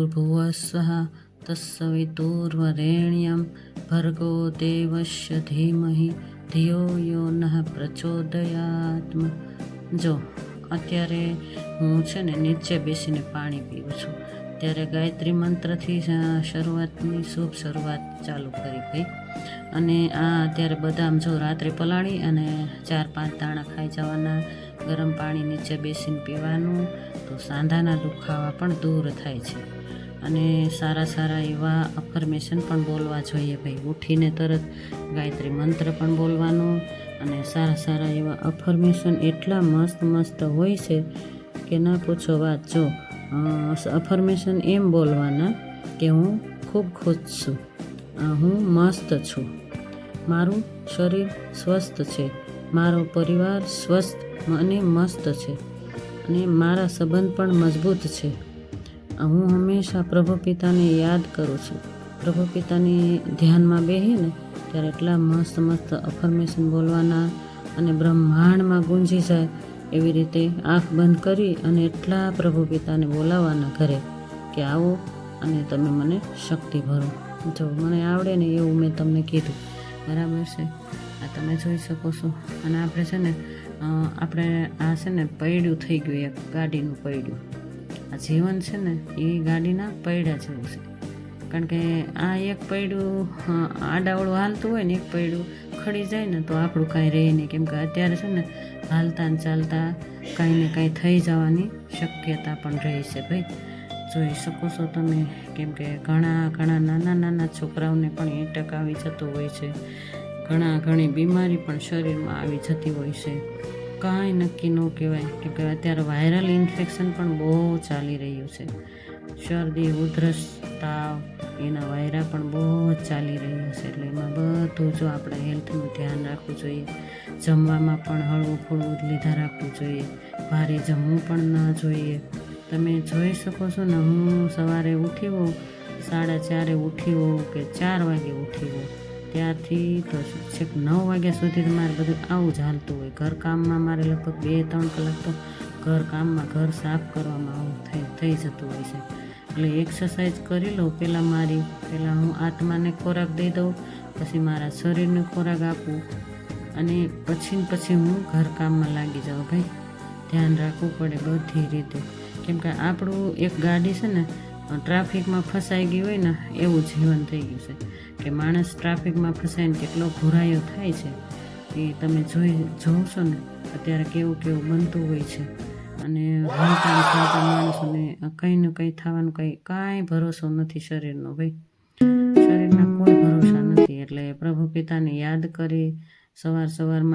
भूर्भुवः स्वः तत्सवितुर्वरेण्यं भर्गो देवस्य धीमहि धियो यो नः પ્રચોદયાત્। જો અત્યારે હું છે ને નીચે બેસીને પાણી પીવું છું, ત્યારે ગાયત્રી મંત્રથી શરૂઆતની શુભ શરૂઆત ચાલુ કરી ગઈ। અને આ અત્યારે બદામ જો રાત્રે પલાળી અને 4-5 દાણા ખાઈ જવાના, ગરમ પાણી નીચે બેસીને પીવાનું, તો સાંધાના દુખાવા પણ દૂર થાય છે। અને સારા સારા એવા અફર્મેશન પણ બોલવા જોઈએ ભાઈ, ઉઠીને તરત ગાયત્રી મંત્ર પણ બોલવાનું। અને સારા સારા એવા અફર્મેશન એટલા મસ્ત મસ્ત હોય છે કે ના પૂછો વાત। જો અફર્મેશન એમ બોલવાના કે હું ખૂબ ખુશ છું, હું મસ્ત છું, મારું શરીર સ્વસ્થ છે, મારો પરિવાર સ્વસ્થ અને મસ્ત છે, અને મારા સંબંધ પણ મજબૂત છે। હું હંમેશા પ્રભુ પિતાને યાદ કરું છું। પ્રભુ પિતાની ધ્યાનમાં બેહીને ત્યારે એટલા મસ્ત મસ્ત અફર્મેશન બોલવાના, અને બ્રહ્માંડમાં ગુંજી જાય એવી રીતે આંખ બંધ કરી અને એટલા પ્રભુ પિતાને બોલાવવાના ઘરે કે આવો અને તમે મને શક્તિ ભરો। જો મને આવડે ને એવું મેં તમને કીધું, બરાબર છે? આ તમે જોઈ શકો છો। અને આપણે છે ને આપણે આ છે ને પૈડું થઈ ગયું, એક ગાડીનું પૈડું। આ જીવન છે ને એ ગાડીના પૈડા જેવું છે, કારણ કે આ એક પૈડું આડાવડું હાલતું હોય ને, એક પૈડું ખડી જાય ને તો આપણું કાંઈ રહે નહીં, કેમ કે અત્યારે છે ને હાલતા ને ચાલતા કાંઈ ને કાંઈ થઈ જવાની શક્યતા પણ રહે છે ભાઈ, જોઈ શકો છો તમે। કેમ કે ઘણા નાના નાના છોકરાઓને પણ એટેક આવી જતો હોય છે, ઘણી બીમારી પણ શરીરમાં આવી જતી હોય છે, કાંઈ નક્કી ન કહેવાય। કેમ કે અત્યારે વાયરલ ઇન્ફેક્શન પણ બહુ ચાલી રહ્યું છે, શરદી ઉધરસ તાવ એના વાયરા પણ બહુ જ ચાલી રહ્યા છે। એટલે એમાં બધું જો આપણે હેલ્થનું ધ્યાન રાખવું જોઈએ, જમવામાં પણ હળવું ફૂળવું લીધા રાખવું જોઈએ, ભારે જમવું પણ ના જોઈએ। તમે જોઈ શકો છો ને, હું સવારે ઉઠી હોઉં 4:30 ઉઠી હોઉં કે 4 વાગે ઉઠી હોઉં, ત્યારથી તો છેક 9 વાગ્યા સુધી મારે બધું આવું જ હાલતું હોય। ઘરકામમાં મારે લગભગ 2-3 કલાક તો ઘરકામમાં, ઘર સાફ કરવામાં આવું થઈ જતું હોય છે। એટલે એક્સરસાઇઝ કરી લઉં પહેલાં હું આત્માને ખોરાક દઈ દઉં, પછી મારા શરીરને ખોરાક આપું, અને પછી હું ઘરકામમાં લાગી જાઉં ભાઈ। ધ્યાન રાખવું પડે બધી રીતે, કેમ કે આપણું એક ગાડી છે ને ટ્રાફિકમાં ફસાઈ ગઈ હોય ને એવું જીવન થઈ ગયું છે, કે માણસ ટ્રાફિકમાં ફસાઈને કેટલો ઘોરાયો થાય છે એ તમે જોશો ને અત્યારે કેવું બનતું હોય છે। અને હાલતા ચાલતા માણસોને કંઈ ને કંઈ થવાનું કાંઈ ભરોસો નથી શરીરનો ભાઈ, શરીરના કોઈ ભરોસા નથી। એટલે પ્રભુ પિતાને યાદ કરી સવારમાં